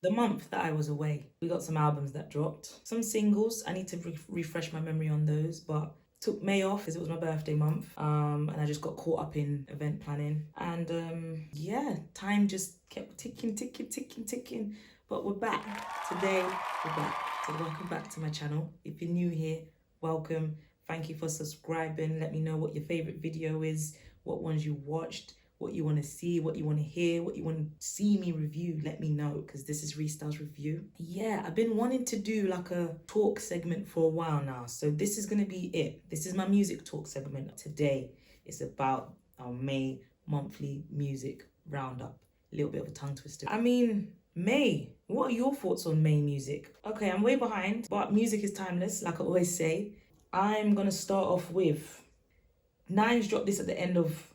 the month that I was away, we got some albums that dropped, some singles. I need to refresh my memory on those, but took May off because it was my birthday month, and I just got caught up in event planning, and yeah, time just kept ticking. But we're back today. We're back. So welcome back to my channel. If you're new here, welcome. Thank you for subscribing. Let me know what your favorite video is, what ones you watched, what you want to see, what you want to hear, what you want to see me review. Let me know, because this is Restyles Review. Yeah, I've been wanting to do like a talk segment for a while now, so this is going to be it. This is my music talk segment. Today it's about our May monthly music roundup. A little bit of a tongue twister. I mean, May, what are your thoughts on May music? Okay, I'm way behind, but music is timeless, like I always say. I'm gonna start off with Nines dropped this at the end of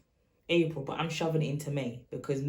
April, but I'm shoving it into May, because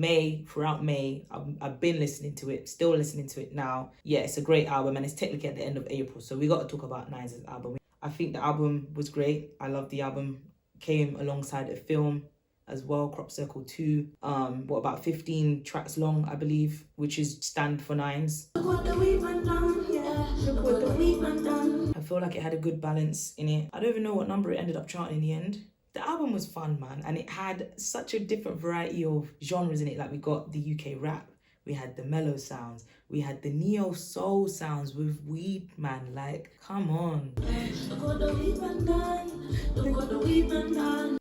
throughout May, I've been listening to it, still listening to it now. Yeah, it's a great album, and it's technically at the end of April, so we got to talk about Nines' album. I think the album was great. I love the album. Came alongside a film as well, Crop Circle 2. About 15 tracks long, I believe, which is standard for Nines. Look what the we've done, yeah. Look what the we've done. I feel like it had a good balance in it. I don't even know what number it ended up charting in the end. The album was fun, man, and it had such a different variety of genres in it. Like, we got the UK rap, we had the mellow sounds, we had the neo soul sounds with weed, man. Like, come on.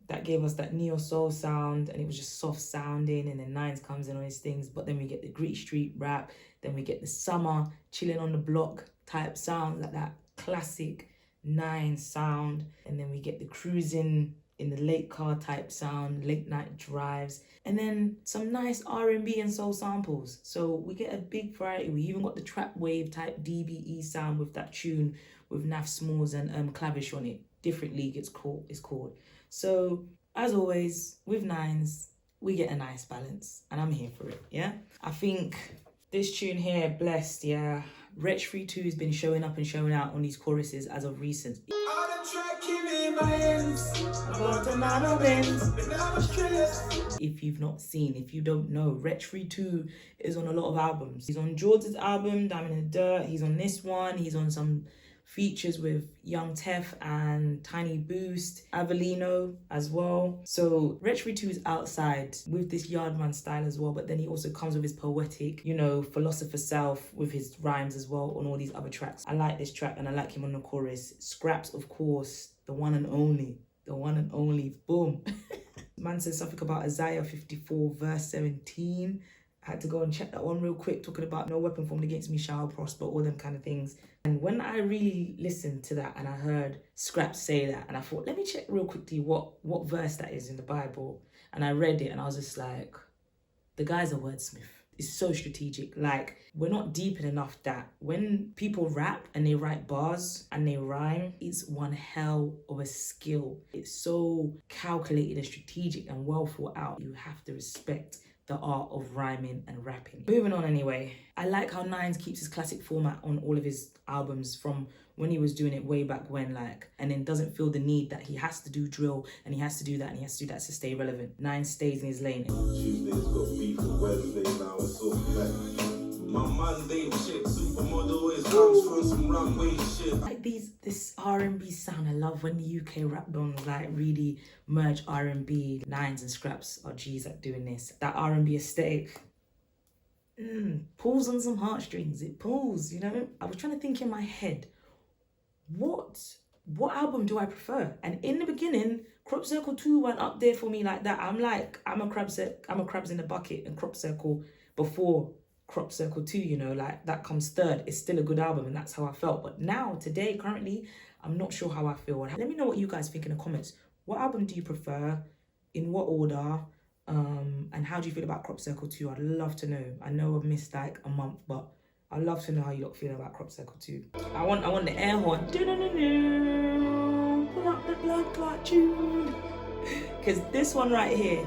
That gave us that neo soul sound, and it was just soft sounding, and then Nines comes in on his things, but then we get the Greek street rap, then we get the summer chilling on the block type sound, like that classic Nines sound, and then we get the cruising in the late car type sound, late night drives, and then some nice R&B and soul samples. So we get a big variety. We even got the trap wave type DBE sound with that tune with Naf Smalls and Clavish on it. Different League it's called. So as always with Nines, we get a nice balance, and I'm here for it. Yeah, I think this tune here, Blessed, yeah, Wretch 32 has been showing up and showing out on these choruses as of recent. If you've not seen, if you don't know, Wretch 32 is on a lot of albums. He's on George's album, Diamond in the Dirt. He's on this one. He's on some features with Young Tef and Tiny Boost, Avelino as well. So Wretch 32 is outside with this Yardman style as well, but then he also comes with his poetic, you know, philosopher self with his rhymes as well on all these other tracks. I like this track, and I like him on the chorus. Scraps, of course, the one and only, boom. Man says something about Isaiah 54 verse 17. I had to go and check that one real quick, talking about no weapon formed against me shall prosper, all them kind of things. And when I really listened to that and I heard Scraps say that, and I thought, let me check real quickly what verse that is in the Bible. And I read it, and I was just like, the guy's a wordsmith. It's so strategic. Like, we're not deep enough that when people rap and they write bars and they rhyme, it's one hell of a skill. It's so calculated and strategic and well thought out. You have to respect the art of rhyming and rapping. Moving on anyway, I like how Nines keeps his classic format on all of his albums from when he was doing it way back when, like, and then doesn't feel the need that he has to do drill and he has to do that and he has to do that to stay relevant. Nines stays in his lane. Tuesday's got beef with Wednesday now, it's all back. My Monday chick, supermodel is comes from some runway shit. Like this R&B sound, I love when the UK rap dons like really merge R&B. Nines and Scraps are G's at doing this. That R&B aesthetic pulls on some heartstrings. It pulls, you know. I was trying to think in my head, what album do I prefer? And in the beginning, Crop Circle 2 went up there for me like that. I'm a crabs in the bucket, and Crop Circle before Crop Circle 2, you know, like that comes third. It's still a good album, and that's how I felt. But now, today, currently, I'm not sure how I feel. Let me know what you guys think in the comments. What album do you prefer? In what order? And how do you feel about Crop Circle 2? I'd love to know. I know I've missed like a month, but I'd love to know how you lot feel about Crop Circle 2. I want the air horn. Pull up the blood clot tune. Because this one right here,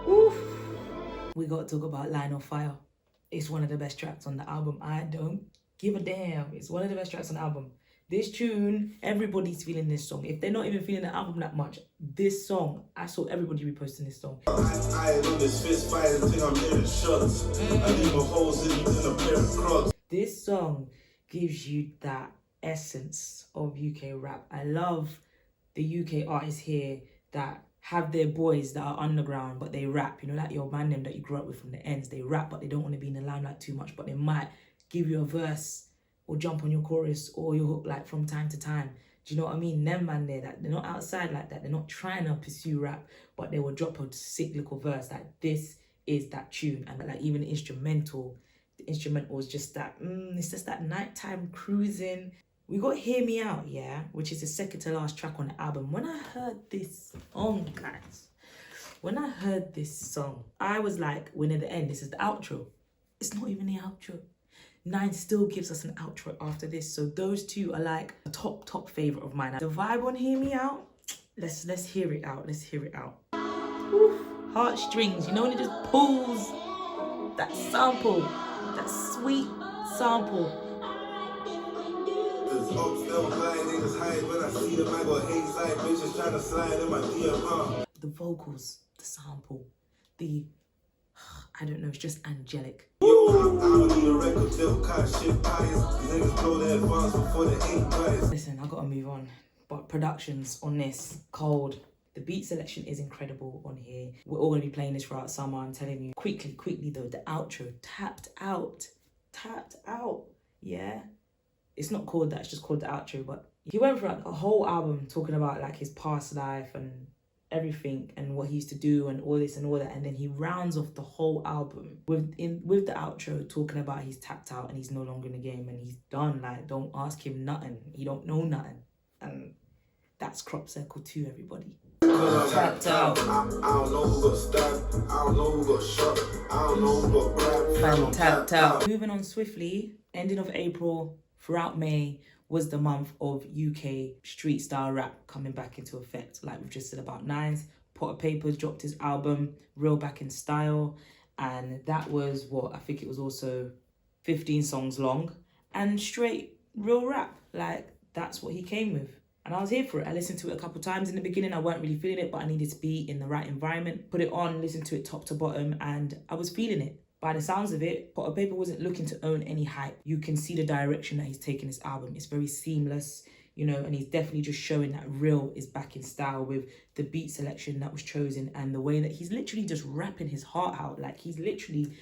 oof. We got to talk about Line of Fire. It's one of the best tracks on the album. I don't give a damn. It's one of the best tracks on the album. This tune, everybody's feeling this song. If they're not even feeling the album that much, this song, I saw everybody reposting this song. I know this fist fighting thing, I'm hearing shots. I leave my holes in a pair of crocs. This song gives you that essence of UK rap. I love the UK artists here that have their boys that are underground, but they rap. You know, like your man them that you grew up with from the ends. They rap, but they don't want to be in the limelight too much. But they might give you a verse or jump on your chorus or your hook like from time to time. Do you know what I mean? Them man there, that they're not outside like that. They're not trying to pursue rap, but they will drop a sick little verse. Like this is that tune, and like even the instrumental is just that. It's just that nighttime cruising. We got Hear Me Out, yeah, which is the second to last track on the album. When I heard this song, guys, I was like, we're near the end. This is the outro. It's not even the outro. 9 still gives us an outro after this. So those two are like a top favorite of mine. The vibe on Hear Me Out, let's hear it out. Let's hear it out. Woo. Heartstrings, you know when it just pulls that sample, that sweet sample. The vocals, the sample, I don't know, it's just angelic. Listen, I gotta move on. But productions on this, cold. The beat selection is incredible on here. We're all gonna be playing this throughout summer, I'm telling you. Quickly though, the outro, tapped out, yeah? It's not called that, it's just called the outro, but he went through like a whole album talking about like his past life and everything and what he used to do and all this and all that, and then he rounds off the whole album with the outro talking about he's tapped out and he's no longer in the game and he's done. Like, don't ask him nothing, he don't know nothing. And that's Crop Circle 2, everybody. Tapped out. I don't know who got stabbed, I don't know who got shot, I don't know who got grabbed. Tapped out. Moving on swiftly, ending of April, throughout May was the month of UK street style rap coming back into effect. Like we've just said about Nines, Potter Payper dropped his album, Real Back in Style. And that was I think it was also 15 songs long and straight real rap. Like that's what he came with. And I was here for it. I listened to it a couple times in the beginning. I weren't really feeling it, but I needed to be in the right environment. Put it on, listened to it top to bottom, and I was feeling it. By the sounds of it, Potter Payper wasn't looking to own any hype. You can see the direction that he's taken this album. It's very seamless, you know, and he's definitely just showing that real is back in style with the beat selection that was chosen and the way that he's literally just rapping his heart out. Like he's literally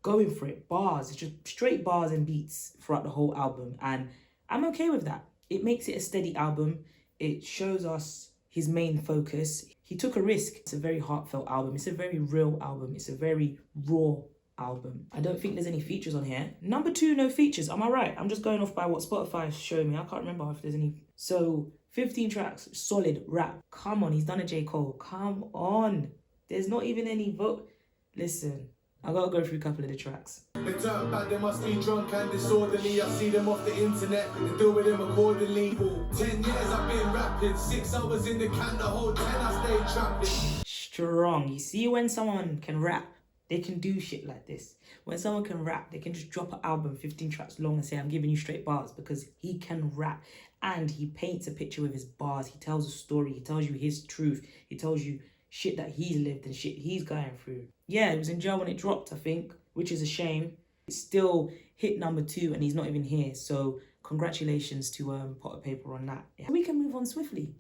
going for it. Bars, it's just straight bars and beats throughout the whole album. And I'm okay with that. It makes it a steady album. It shows us his main focus. He took a risk. It's a very heartfelt album. It's a very real album. It's a very raw album. I don't think there's any features on here. Number 2, no features. Am I right? I'm just going off by what Spotify is showing me. I can't remember if there's any. So 15 tracks, solid rap. Come on, he's done a J. Cole. Come on. There's not even any vote. Listen, I gotta go through a couple of the tracks. They turn back, they must be drunk and disorderly. I see them off the internet, they deal with them accordingly. 10 years I've been rapping, 6 hours in the can, the whole 10 I stay trapped. Strong. You see when someone can rap, they can do shit like this. When someone can rap, they can just drop an album 15 tracks long and say, I'm giving you straight bars, because he can rap and he paints a picture with his bars. He tells a story. He tells you his truth. He tells you shit that he's lived and shit he's going through. Yeah, it was in jail when it dropped, I think, which is a shame. It still hit number 2 and he's not even here. So congratulations to Potter Payper on that. Yeah. We can move on swiftly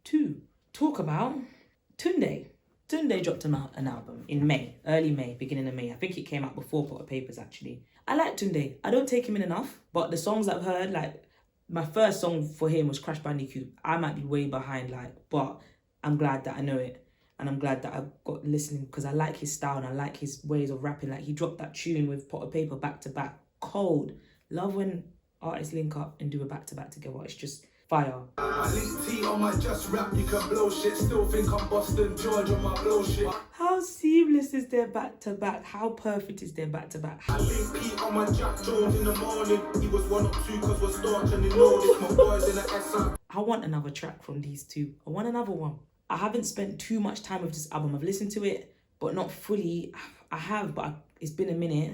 to talk about Tunde. Tunde dropped an album in May, early May, beginning of May. I think it came out before Potter Payper's actually. I like Tunde. I don't take him in enough, but the songs I've heard, like my first song for him was Crash Bandicoot. I might be way behind, but I'm glad that I know it. And I'm glad that I got listening because I like his style and I like his ways of rapping. Like he dropped that tune with Potter Payper back to back. Cold. Love when artists link up and do a back to back together. It's just fire. I link T on my just rap, you can blow shit. Still think I'm Boston George on my blow shit. How seamless is their back to back? How perfect is their back to back? I link Pete on my Jack Jones in the morning. He was 1 or 2 cause we're staunch and they know this. My boys in the SR. I want another track from these two. I want another one. I haven't spent too much time with this album. I've listened to it, but not fully. I have, but it's been a minute.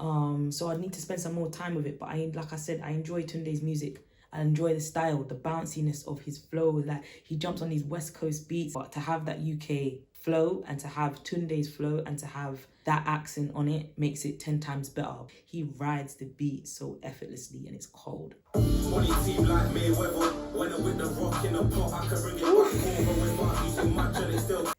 So I need to spend some more time with it. But like I said, I enjoy Tunde's music. I enjoy the style, the bounciness of his flow. Like he jumps on these West Coast beats, but to have that UK flow and to have Tunde's flow and to have that accent on it makes it 10 times better. He rides the beat so effortlessly and it's cold. Money team like Mayweather. When I'm with the rock in a pot, I can bring it back over without using much and it's still.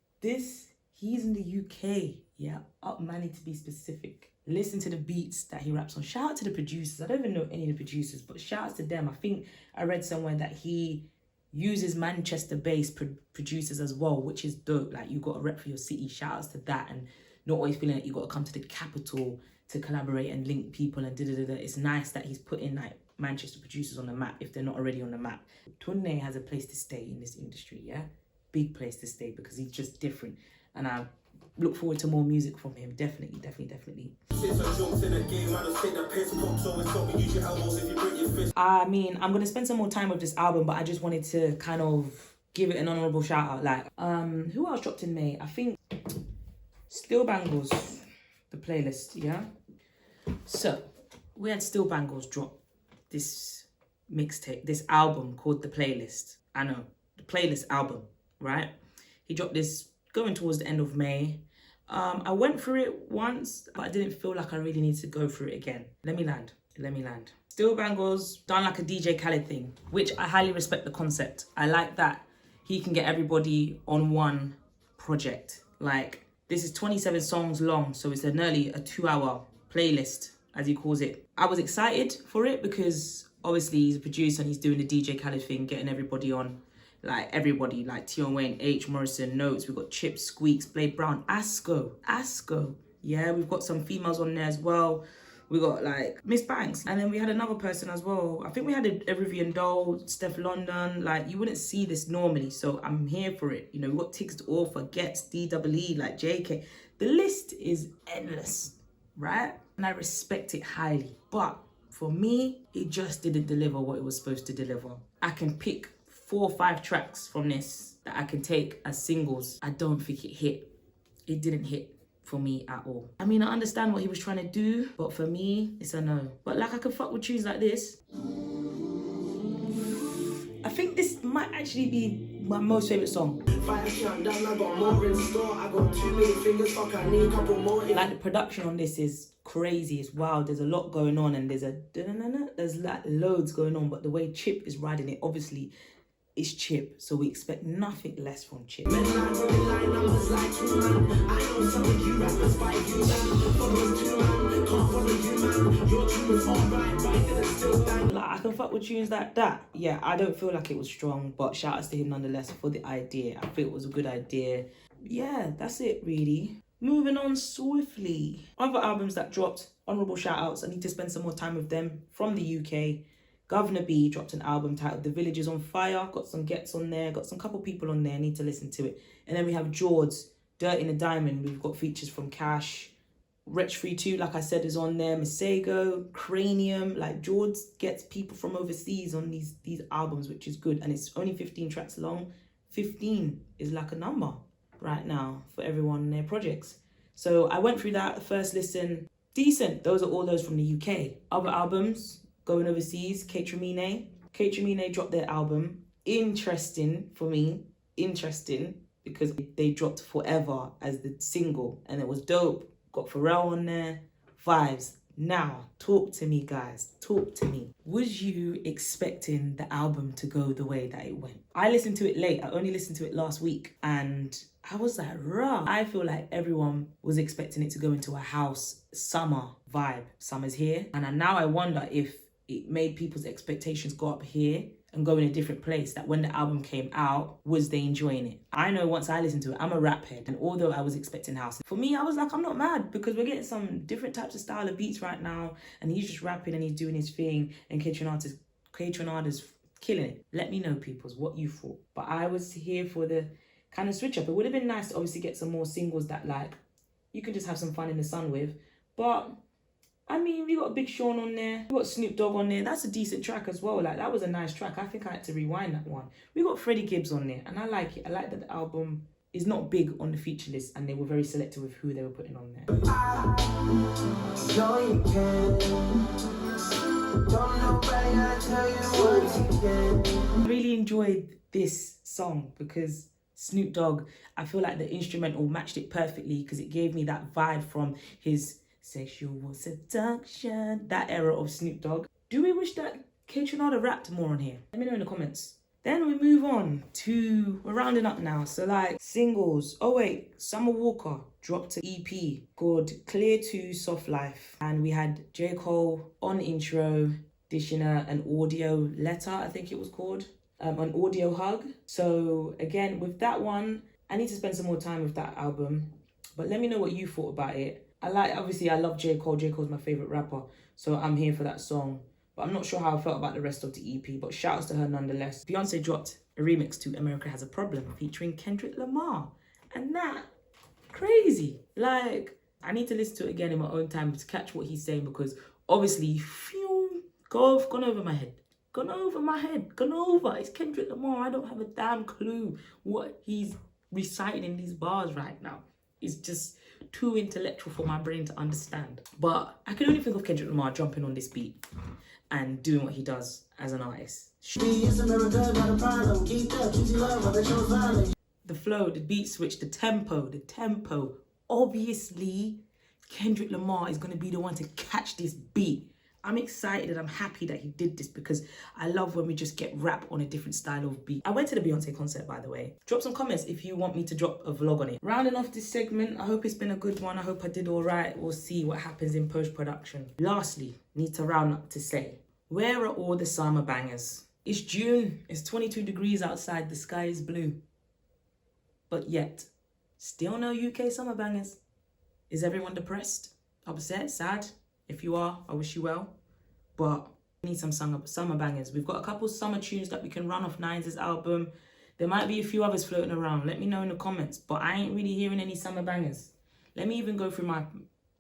He's in the UK, yeah, up Manny to be specific. Listen to the beats that he raps on. Shout out to the producers. I don't even know any of the producers, but shout out to them. I think I read somewhere that he uses Manchester-based producers as well, which is dope. Like, you got to rep for your city. Shout outs to that, and not always feeling like you got to come to the capital to collaborate and link people and da-da-da-da. It's nice that he's putting like Manchester producers on the map if they're not already on the map. Tunde has a place to stay in this industry, yeah? Big place to stay because he's just different. And I look forward to more music from him. Definitely. I mean, I'm gonna spend some more time with this album, but I just wanted to kind of give it an honorable shout out. Like, who else dropped in May? I think Still Bangles, the playlist, yeah? So, we had Still Bangles drop this mixtape, this album called The Playlist. I know, the playlist album, right? He dropped this going towards the end of May. I went through it once, but I didn't feel like I really need to go through it again. Let me land. Still Bangles done like a DJ Khaled thing, which I highly respect the concept. I like that he can get everybody on one project. Like, this is 27 songs long, so it's nearly a 2-hour playlist, as he calls it. I was excited for it because obviously he's a producer and he's doing the DJ Khaled thing, getting everybody on. Like, everybody, like Tion Wayne, H, Morrison, Notes. We've got Chip, Squeaks, Blade Brown, Asco. Yeah, we've got some females on there as well. We got like Miss Banks. And then we had another person as well. I think we had a Rivian Doll, Steph London. Like, you wouldn't see this normally. So I'm here for it. You know, we've got Tiggs to Author, Gets, DEE, like JK. The list is endless, right? And I respect it highly. But for me, it just didn't deliver what it was supposed to deliver. I can pick 4 or 5 tracks from this that I can take as singles. I don't think it hit. It didn't hit for me at all. I mean, I understand what he was trying to do, but for me, it's a no. But like, I can fuck with tunes like this. I think this might actually be my most favourite song. Like, the production on this is crazy, it's wild, there's a lot going on, and there's like loads going on, but the way Chip is riding it, obviously, it's Chip, so we expect nothing less from Chip. Like, I can fuck with tunes like that. Yeah, I don't feel like it was strong, but shout outs to him nonetheless for the idea. I feel it was a good idea. Yeah, that's it really. Moving on swiftly. Other albums that dropped, honourable shout outs. I need to spend some more time with them from the UK. Governor B dropped an album titled The Village is on Fire. Got some Gets on there. Got some couple people on there. Need to listen to it. And then we have George, Dirt in a Diamond. We've got features from Cash. Wretch Free 2, like I said, is on there. Masego, Cranium. Like, George gets people from overseas on these albums, which is good. And it's only 15 tracks long. 15 is like a number right now for everyone in their projects. So I went through that. The first listen, decent. Those are all those from the UK. Other albums going overseas, Kaytraminé. Kaytraminé dropped their album. Interesting for me. Interesting because they dropped Forever as the single and it was dope. Got Pharrell on there. Vibes. Now, talk to me, guys. Talk to me. Was you expecting the album to go the way that it went? I listened to it late. I only listened to it last week and I was like, rah. I feel like everyone was expecting it to go into a house summer vibe. Summer's here. And now I wonder if it made people's expectations go up here and go in a different place, that when the album came out, was they enjoying it? I know once I listened to it, I'm a rap head, and although I was expecting house, for me, I was like, I'm not mad, because we're getting some different types of style of beats right now, and he's just rapping and he's doing his thing, and Kaytraminé's killing it. Let me know, peoples, what you thought. But I was here for the kind of switch up. It would have been nice to obviously get some more singles that, like, you can just have some fun in the sun with, but I mean, we got Big Sean on there. We got Snoop Dogg on there. That's a decent track as well. Like, that was a nice track. I think I had to rewind that one. We got Freddie Gibbs on there, and I like it. I like that the album is not big on the feature list, and they were very selective with who they were putting on there. I really enjoyed this song because Snoop Dogg, I feel like the instrumental matched it perfectly because it gave me that vibe from his sexual seduction, that era of Snoop Dogg. Do we wish that Kaytramine rapped more on here? Let me know in the comments. Then we move on to, we're rounding up now. So like singles. Oh wait, Summer Walker dropped an EP called Clear to Soft Life. And we had J. Cole on intro, dishing an audio letter, I think it was called. An audio hug. So again, with that one, I need to spend some more time with that album. But let me know what you thought about it. Obviously I love J. Cole. J. Cole's my favorite rapper. So I'm here for that song. But I'm not sure how I felt about the rest of the EP, but shout outs to her nonetheless. Beyonce dropped a remix to America Has a Problem featuring Kendrick Lamar. And that, crazy. Like, I need to listen to it again in my own time to catch what he's saying because obviously, gone over my head. Gone over. It's Kendrick Lamar. I don't have a damn clue what he's reciting in these bars right now. It's just too intellectual for my brain to understand. But I can only think of Kendrick Lamar jumping on this beat and doing what he does as an artist. The flow, the beat switch, the tempo. Obviously, Kendrick Lamar is going to be the one to catch this beat. I'm excited and I'm happy that he did this because I love when we just get rap on a different style of beat. I went to the Beyonce concert, by the way. Drop some comments if you want me to drop a vlog on it. Rounding off this segment, I hope it's been a good one. I hope I did all right. We'll see what happens in post-production. Lastly, need to round up to say, where are all the summer bangers? It's June, it's 22 degrees outside, the sky is blue. But yet, still no UK summer bangers. Is everyone depressed, upset, sad? If you are, I wish you well. But we need some summer bangers. We've got a couple summer tunes that we can run off Nines' album. There might be a few others floating around. Let me know in the comments. But I ain't really hearing any summer bangers. Let me even go through my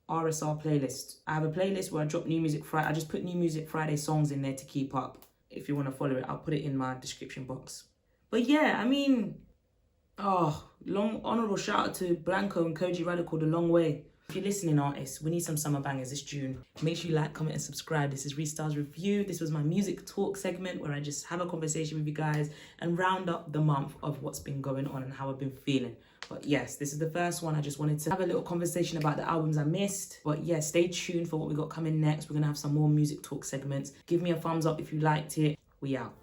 RSR playlist. I have a playlist where I drop New Music Friday. I just put New Music Friday songs in there to keep up. If you want to follow it, I'll put it in my description box. But yeah, I mean, long honourable shout out to Blanco and Koji Radical, The Long Way. If you're listening, artists, we need some summer bangers this June. Make sure you like, comment, and subscribe. This is Restar's Review. This was my music talk segment where I just have a conversation with you guys and round up the month of what's been going on and how I've been feeling. But yes, this is the first one. I just wanted to have a little conversation about the albums I missed. But yeah, stay tuned for what we got coming next. We're going to have some more music talk segments. Give me a thumbs up if you liked it. We out.